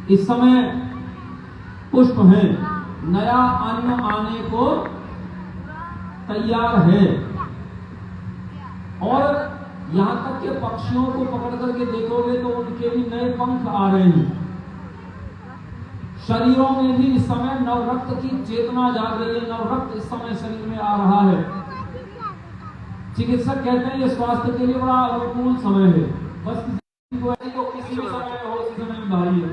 इस समय पुष्प है, नया अन्न आने को तैयार है। और यहां तक के पक्षियों को पकड़ करके देखोगे तो उनके भी नए पंख आ रहे हैं। शरीरों में भी इस समय नवरक्त की चेतना जाग रही है, नवरक्त इस समय शरीर में आ रहा है। चिकित्सक कहते हैं ये स्वास्थ्य के लिए बड़ा अनुकूल समय है। बस किसी को किसी भी समय में हो, उसी समय में भारी है,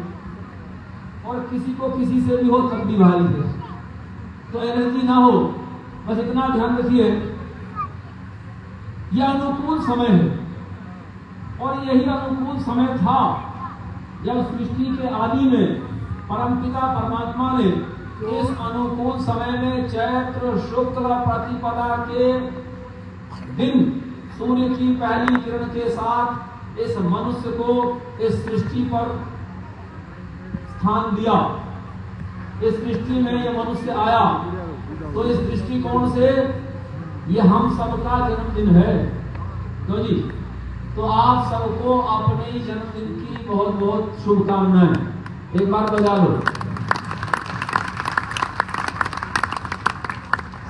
और किसी को किसी से भी हो तब भी भारी है, तो एनर्जी ना हो। बस इतना ध्यान रखिए, यह अनुकूल समय है। और यही अनुकूल समय था जब सृष्टि के आदि में परमपिता परमात्मा ने इस अनुकूल समय में चैत्र शुक्ल प्रतिपदा के दिन सूर्य की पहली किरण के साथ इस मनुष्य को इस सृष्टि पर स्थान दिया। इस सृष्टि में यह मनुष्य आया, तो इस दृष्टिकोण से ये हम सबका जन्मदिन है। तो जी, तो आप सबको अपने जन्मदिन की बहुत बहुत शुभकामनाएं। एक बार बजा लो,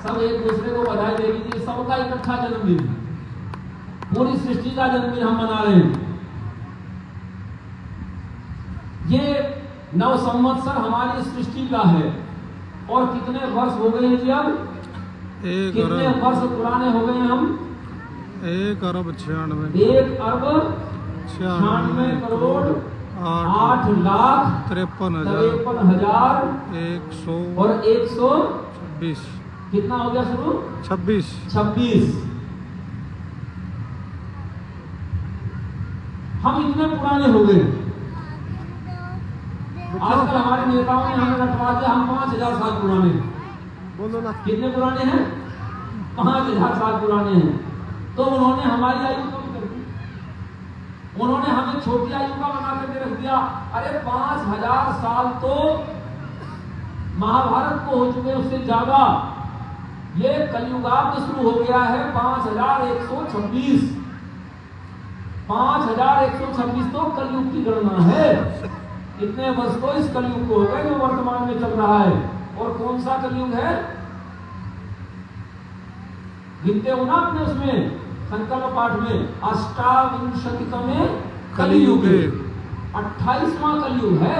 सब एक दूसरे को बधाई दे दीजिए। सबका इकट्ठा जन्मदिन, पूरी सृष्टि का जन्मदिन हम मना रहे हैं। ये नव संवत्सर हमारी सृष्टि का है। और कितने वर्ष हो गए हैं जी? अब कितने वर्ष पुराने हो गए हम? 1 अरब 96 1 अरब 96 करोड़ 8 लाख 53,000 100 और 126। कितना हो गया शुरू? 26। हम इतने पुराने हो गए। आजकल हमारे नेताओं ने हमें रटवा दिया हम 5,000 साल पुराने। बोलो ना, कितने पुराने हैं? 5,000 साल पुराने हैं। तो उन्होंने हमारी आयु कम कर दी, उन्होंने हमें छोटी आयु का बना करके रख दिया। अरे 5,000 साल तो महाभारत को हो चुके, उससे ज्यादा। ये कलयुगाब्द शुरू हो गया है 5,126। 5,126 तो कलयुग की गणना है। इतने वर्ष तो इस कलयुग को हो गए जो वर्तमान में चल रहा है। और कौन सा कलयुग है? गिनते हो ना अपने उसमें संकल्प पाठ में, अष्टाविंशतितमे कलयुग, 28वां कलयुग है।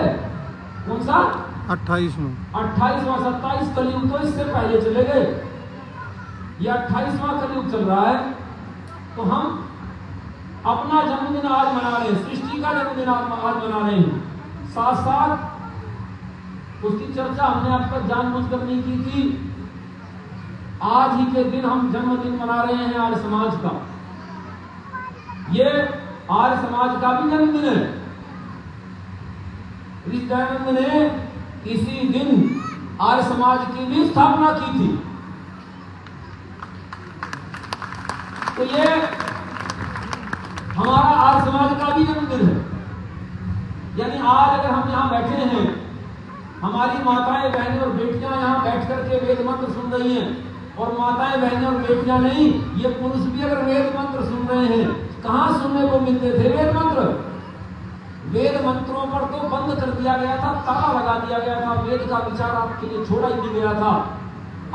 कौन सा? 28वां 27 कलयुग तो इससे पहले चले गए। ये 28वां कलयुग चल रहा है। तो हम अपना जन्मदिन आज मना रहे हैं, सृष्टि का जन्मदिन आज मना रहे हैं। साथ साथ उसकी चर्चा हमने अब तक जानबूझकर नहीं की थी। आज ही के दिन हम जन्मदिन मना रहे हैं आर्य समाज का। ये आर्य समाज का भी जन्मदिन है। ऋषि दयानंद ने इसी दिन आर्य समाज की भी स्थापना की थी। तो ये हमारा आर्य समाज का भी जन्मदिन है। यानी आज अगर हम यहाँ बैठे हैं, हमारी माताएं बहनें और बेटियां यहाँ बैठ करके वेद मंत्र सुन रही हैं, और माताएं बहनें और बेटियां नहीं, ये पुरुष भी अगर वेद मंत्र सुन रहे हैं, कहाँ सुनने को मिलते थे वेद मंत्र? वेद मंत्रों पर तो बंद कर दिया गया था, ताला लगा दिया गया था, वेद का विचार आपके लिए छोड़ा ही नहीं गया था।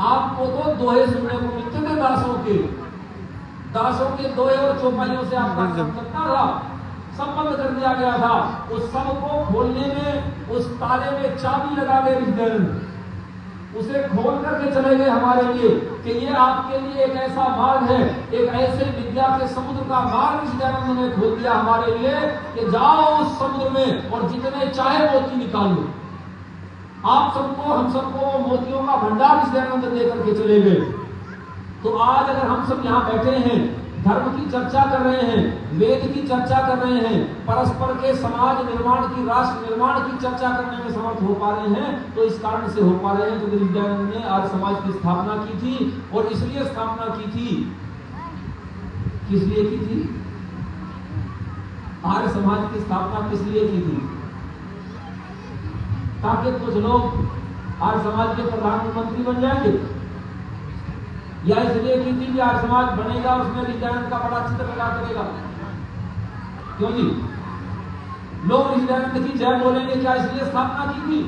आपको तो दोहे सुनने को मिलते थे दासों के दोहे और चौपाइयों से आपका काम चलता था। सब बंद कर दिया गया था। उस सब को खोलने में, उस ताले में चाबी लगा गए ऋषि, उसे खोल करके चले गए हमारे लिए कि ये आपके लिए एक ऐसा मार्ग है, एक ऐसे विद्या के समुद्र का मार्ग ऋषि दयानंद ने खोल दिया हमारे लिए कि जाओ उस समुद्र में और जितने चाहे मोती निकाल लो। आप सबको, हम सबको मोतियों का भंडार ऋषि दयानंद दे करके चले गए। तो आज अगर हम सब यहाँ बैठे हैं, धर्म की चर्चा कर रहे हैं, वेद की चर्चा कर रहे हैं, परस्पर के समाज निर्माण की, राष्ट्र निर्माण की चर्चा करने में समर्थ हो पा रहे हैं, तो इस कारण से हो पा रहे हैं क्योंकि दयानंद ने आर्य समाज की स्थापना की थी। और इसलिए स्थापना की थी, किस लिए की थी? आर्य समाज की स्थापना किस लिए की थी? ताकि कुछ लोग आर्य समाज के प्रधानमंत्री बन जाएंगे, या इसलिए की थी कि आर्य समाज बनेगा, उसमें ऋषि दयानंद का बड़ा चित्र लगा करेगा? क्यों जी? लोग ऋषिदयानंद की जय बोलेंगे, क्या इसलिए स्थापना की थी?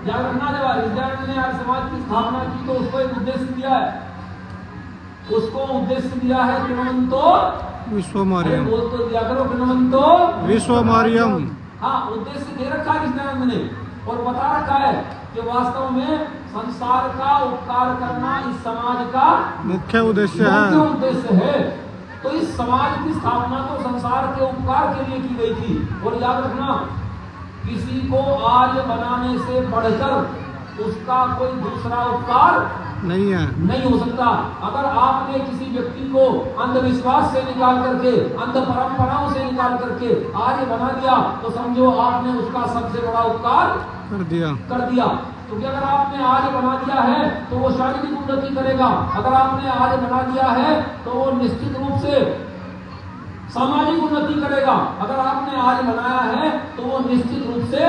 याद रखना, जब ऋषिदयानंद ने आर्य समाज की स्थापना की तो उसको एक उद्देश्य दिया है। उसको उद्देश्य दिया है कृणवंतो विश्वमार्यम। बोल तो दिया करो, कृणवंतो विश्वमार्यम। हाँ, उद्देश्य दे रखा है ऋषिदयानंद ने और बता रखा है कि वास्तव में संसार का उपकार करना इस समाज का मुख्य उद्देश्य है। मुख्य उद्देश्य है। तो इस समाज की स्थापना तो संसार के उपकार के लिए की गई थी। और याद रखना, किसी को आर्य बनाने से बढ़कर उसका कोई दूसरा उपकार नहीं है, नहीं हो सकता। अगर आपने किसी व्यक्ति को अंधविश्वास से निकाल करके, अंध परंपराओं से निकाल करके आर्य बना दिया तो समझो आपने उसका सबसे बड़ा उपकार कर दिया। क्योंकि अगर आपने आर्य बना दिया है तो वो शारीरिक उन्नति करेगा। अगर आपने आर्य बना दिया है तो वो निश्चित रूप से सामाजिक उन्नति करेगा। अगर आपने आर्य बनाया है तो वो निश्चित रूप से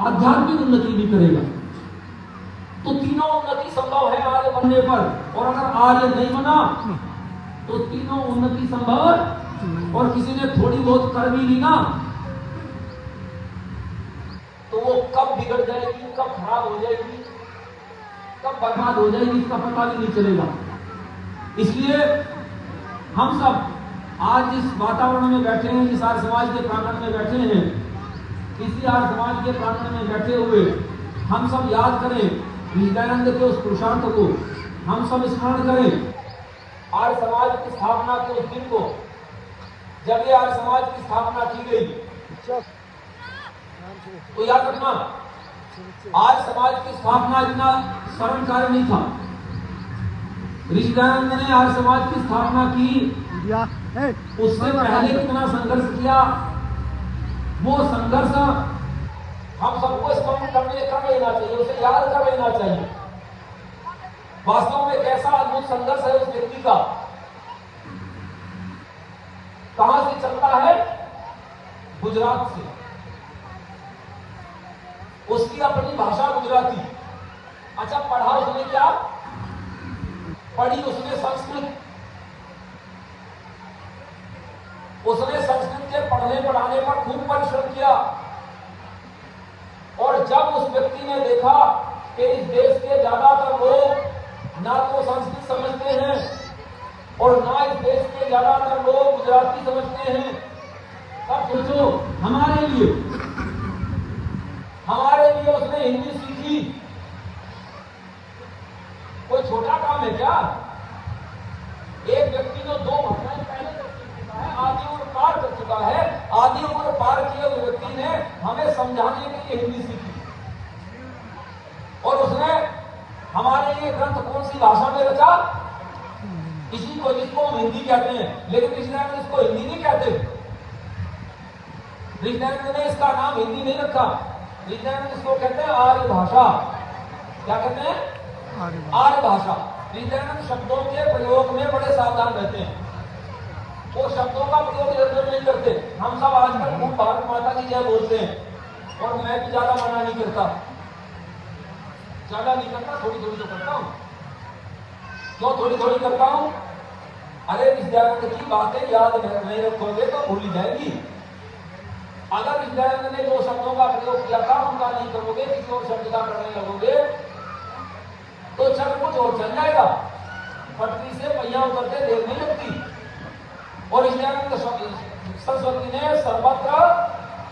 आध्यात्मिक उन्नति भी करेगा। तो तीनों उन्नति संभव है आर्य बनने पर। और अगर आर्य नहीं बना तो तीनों उन्नति संभव, और किसी ने थोड़ी बहुत कर भी ली ना तो वो कब बिगड़ जाएगी, कब खराब हो जाएगी, कब बर्बाद हो जाएगी, इसका पता भी नहीं चलेगा। इसलिए हम सब आज जिस वातावरण में बैठे हैं, जिस आर्य समाज के प्रांगण में बैठे हैं, इसी आर्य समाज के प्रांगण में बैठे हुए हम सब याद करें ऋषिदयानंद के उस पुरुषार्थ को, हम सब स्मरण करें आर्य समाज की स्थापना के उस दिन को, जब ये आर्य समाज की स्थापना की गई। तो याद रखना, आर्य समाज की स्थापना इतना सरल कार्य नहीं था। ऋषिदयानंद ने आर्य समाज की स्थापना की, उससे पहले कितना संघर्ष किया, वो संघर्ष हम सबको स्मरण कर लेना चाहिए, उसे याद कर लेना चाहिए। वास्तव में कैसा अद्भुत संघर्ष है उस व्यक्ति का। कहां से चलता है? गुजरात से। उसकी अपनी भाषा गुजराती। अच्छा, पढ़ा उसने क्या? पढ़ी उसने संस्कृत। उसने संस्कृत के पढ़ने पढ़ाने पर खूब परिश्रम किया। और जब उस व्यक्ति ने देखा कि इस देश के ज्यादातर लोग ना तो संस्कृत समझते हैं और ना इस देश के ज्यादातर लोग गुजराती समझते हैं, तब सोचो हमारे लिए उसने हिंदी सीखी। कोई छोटा काम है क्या? एक व्यक्ति जो दो भाषाएं पहले कर चुका है, आदि उम्र पार कर चुका है, आदि उम्र पार किए उस व्यक्ति ने हमें समझाने के लिए हिंदी सीखी। और उसने हमारे लिए ग्रंथ कौन सी भाषा में रचा? इसी को, जिसको हम हिंदी कहते हैं, लेकिन ऋषिदयानंद इसको हिंदी नहीं कहते। ऋषिदयानंद ने इसका नाम हिंदी नहीं रखा। ऋषिदयानंद इसको कहते हैं आर्य भाषा। क्या कहते हैं? आर्य भाषा। ऋषिदयानंद शब्दों के प्रयोग में बड़े सावधान रहते हैं। वो शब्दों का प्रयोग इधर नहीं करते। हम सब आजकल खूब भारत माता की जय बोलते हैं और मैं भी ज्यादा मना नहीं करता, ज्यादा नहीं करता, थोड़ी थोड़ी तो करता हूं। क्यों थोड़ी थोड़ी करता हूं? अरे ऋषिदयानंद की बातें याद नहीं रखोगे तो भूल जाएगी। अगर ऋषिदयानंद ने जो शब्दों का प्रयोग किया था उनका नहीं करोगे, किसी और शब्द का करने लगोगे तो चल कुछ और चल जाएगा। पटरी से पहिया उतरते देर नहीं लगती। और ऋषिदयानंद सरस्वती ने सर्वत्र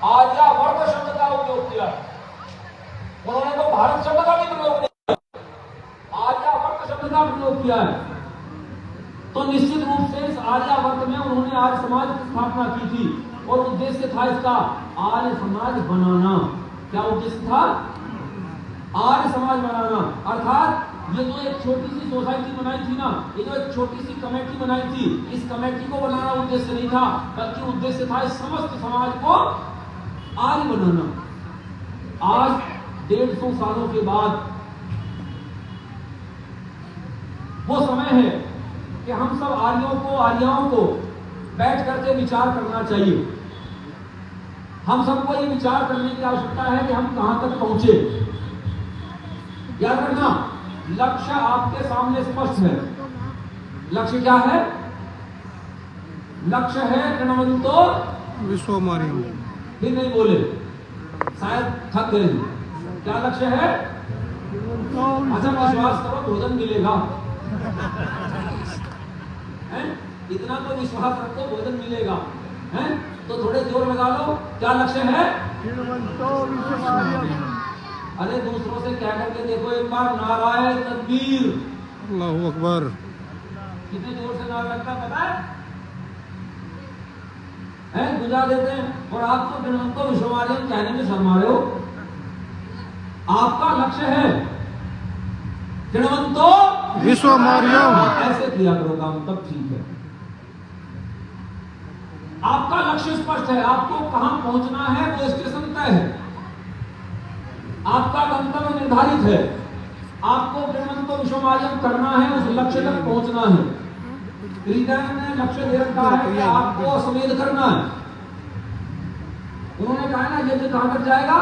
आर्यावर्त शब्द का उपयोग किया। उन्होंने तो भारत शब्द का भी प्रयोग नहीं किया, आर्यावर्त शब्द का प्रयोग किया है। तो निश्चित रूप से इस आर्यावर्त में उन्होंने आर्य समाज की स्थापना की थी और उद्देश्य था इसका आर्य समाज बनाना। क्या उद्देश्य था? आर्य समाज बनाना। अर्थात ये जो एक छोटी सी सोसाइटी बनाई थी ना, ये जो एक छोटी सी कमेटी बनाई थी, इस कमेटी को बनाना उद्देश्य नहीं था, बल्कि उद्देश्य था इस समस्त समाज को आर्य बनाना। आज 150 सालों के बाद वो समय है कि हम सब आर्याओं को बैठ करके विचार करना चाहिए। हम सबको ये विचार करने की आवश्यकता है कि हम कहां तक पहुंचे। याद रखना, लक्ष्य आपके सामने स्पष्ट है। लक्ष्य क्या है? लक्ष्य है गणवंतो विश्व मारियम। भी नहीं बोले, शायद थक गए। क्या लक्ष्य है? अच्छा विश्वास करो भोजन मिलेगा, हैं? इतना तो विश्वास रखो भोजन मिलेगा, हैं? तो थोड़े जोर लगा लो। क्या लक्ष्य है? अरे दूसरों से कह करके देखो एक बार, नारायण तकबीर। अल्लाहु अकबर। कितने जोर से नारा लगता है पता है? गुजार देते हैं। और आप तो गणवंतो विश्वमारियम कहने में शर्मा रहे हो। आपका लक्ष्य है गणवंतो विश्व मारियम। ऐसे किया करो काम, तब ठीक है। आपका लक्ष्य स्पष्ट है, आपको कहां पहुंचना है वो स्टेशन तय है, आपका गंतव्य निर्धारित है, आपको गणवंतो विश्वमारियम करना है, उस लक्ष्य तक पहुंचना है। हृदय ने लक्ष्य दे रखा है कि आपको अश्वमेध करना है। उन्होंने कहा ना यज्ञ कहां तक जाएगा?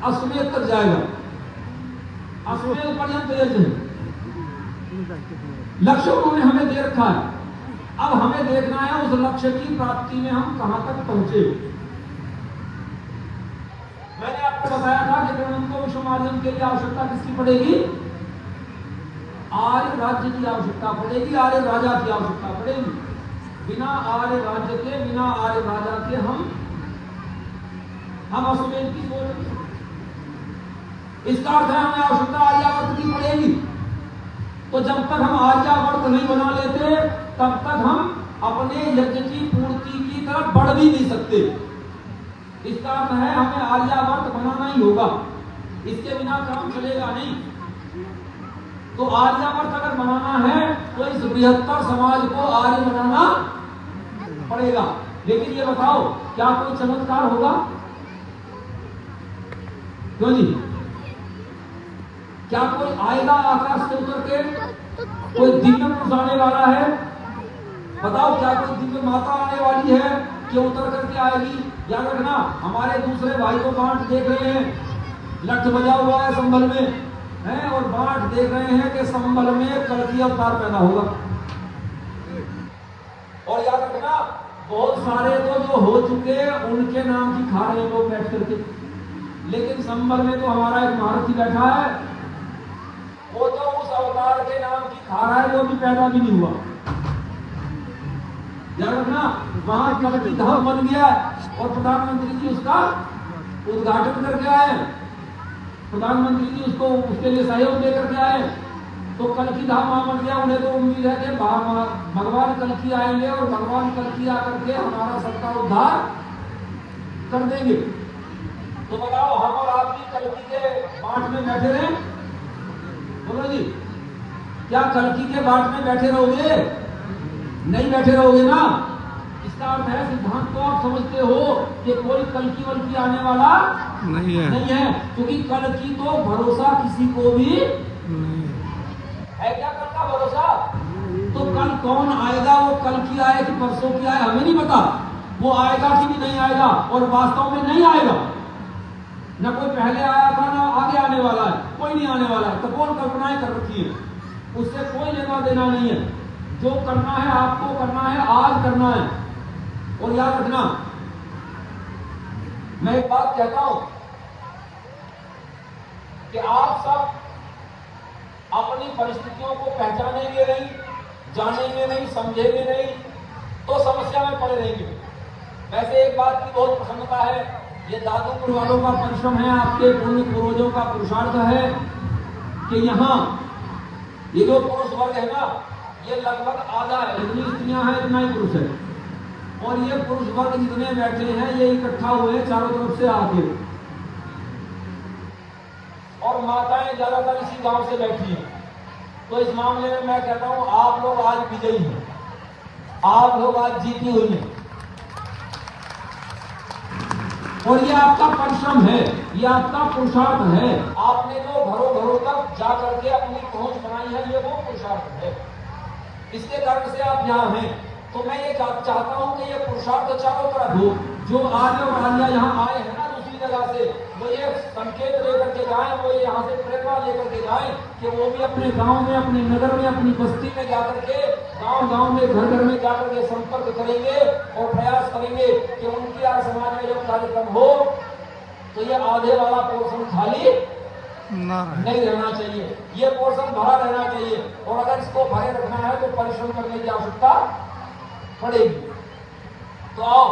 अश्वमेध तक जाएगा, अश्वमेध पर्यंत यज्ञ। लक्ष्य उन्होंने हमें दे रखा है, अब हमें देखना है उस लक्ष्य की प्राप्ति में हम कहां तक पहुंचे। मैंने आपको बताया था कि गणवंतो विश्वमारियम के लिए आवश्यकता किसकी पड़ेगी? आर्य राज्य की आवश्यकता पड़ेगी, आर्य राजा की आवश्यकता पड़ेगी। बिना आर्य राज्य के, बिना आर्य राजा के हम अश्वमेध की सोच नहीं सकते। इसका अर्थ है हमें आवश्यकता आर्यावर्त की पड़ेगी। तो जब तक हम आर्यावर्त नहीं बना लेते तब तक हम अपने यज्ञ की पूर्ति की तरफ बढ़ भी नहीं सकते। इसका अर्थ है हमें आर्यावर्त बनाना ही होगा, इसके बिना काम चलेगा नहीं। तो आर्यावर्त अगर बनाना है तो इस बृहत्तर समाज को आर्य बनाना पड़ेगा। लेकिन ये बताओ क्या कोई चमत्कार होगा? क्यों जी? क्या कोई आएगा आकाश से उतर के? कोई दिव्य पुरुष आने वाला है? बताओ क्या कोई दिव्य माता आने वाली है कि उतर करके आएगी? याद रखना, हमारे दूसरे भाई को बांट देख रहे हैं, लठ बजा हुआ है संभल में, है, और बांट देख रहे हैं कि संभल में कल्कि अवतार पैदा होगा। और याद रखना, बहुत सारे तो जो हो चुके उनके नाम की खा रहे हैं लोग बैठ करके, लेकिन संभल में तो हमारा एक महारथी बैठा है, वो तो उस अवतार के नाम की खा रहा है जो भी पैदा भी नहीं हुआ। याद रखना, वहां कल्कि धाम बन गया और प्रधानमंत्री जी उसका उद्घाटन करके आए, प्रधानमंत्री जी उसको उसके लिए सहयोग दे करके आए। तो कल्कि धाम वहां बन गया। उन्हें तो उम्मीद है कि भगवान कल्कि आएंगे और भगवान कल्कि आकर के हमारा सबका उद्धार कर देंगे। तो बताओ हम और आप भी कल्कि के बाट में बैठे रहे? बोलो जी, क्या कल्कि के बाट में बैठे रहोगे? नहीं बैठे रहोगे ना। इसका अर्थ है, सिद्धांत तो आप समझते हो कि कोई कल्कि वल्कि आने वाला नहीं है, क्योंकि कल्कि तो भरोसा किसी को भी नहीं है। क्या कल का भरोसा? तो कल कौन आएगा, वो कल की आए कि परसों की आए हमें नहीं पता। वो आएगा कि नहीं आएगा, और वास्तव में नहीं आएगा। न कोई पहले आया था ना आगे आने वाला है, कोई नहीं आने वाला है। तो कौन कल्पनाएं कर रखी है, उससे कोई लेना देना नहीं है। जो करना है आपको करना है, आज करना है। और याद रखना, मैं एक बात कहता हूं कि आप सब अपनी परिस्थितियों को पहचानेंगे नहीं, जानेंगे नहीं, समझेंगे नहीं, तो समस्या में पड़े रहेंगे। वैसे एक बात की बहुत प्रसन्नता है, ये दादूपुर वालों का परिश्रम है, आपके पुण्य पूर्वजों का पुरुषार्थ है कि यहाँ ये जो पुरुष वर्ग है ना, ये लगभग आधा है। जितनी स्त्रियां हैं इतना ही पुरुष है। और ये पुरुष वर्ग जितने बैठे हैं ये इकट्ठा हुए चारों तरफ से आके, और माताएं ज्यादातर इसी गांव से बैठी हैं। तो इस मामले में मैं कहता हूं आप लोग आज विजयी हैं, आप लोग आज जीती हुई हैं। और ये आपका परिश्रम है, ये आपका पुरुषार्थ है। आपने जो घरों घरों तक जा करके अपनी पहुंच बनाई है, ये वो पुरुषार्थ है। इसके कारण से आप यहाँ हैं। तो मैं ये चाहता हूं कि ये पुरुषार्थ चारों तरफ हो। जो आर्य और आर्या यहाँ आए हैं ना दूसरी जगह से, वो ये संकेत लेकर के जाएं, वो यहाँ से प्रेरणा लेकर के जाएं कि वो भी अपने गांव में, अपने नगर में, अपनी बस्ती में जाकर के गांव-गांव में घर-घर में जाकर के संपर्क करेंगे और प्रयास करेंगे कि उनके यहाँ समाज में जब कार्यक्रम हो तो ये आधे वाला पोर्शन खाली ना रहे। नहीं रहना चाहिए, ये पोर्शन भरा रहना चाहिए। और अगर इसको भरे रखना है तो परिश्रम करने की आवश्यकता पड़ेगी। तो आओ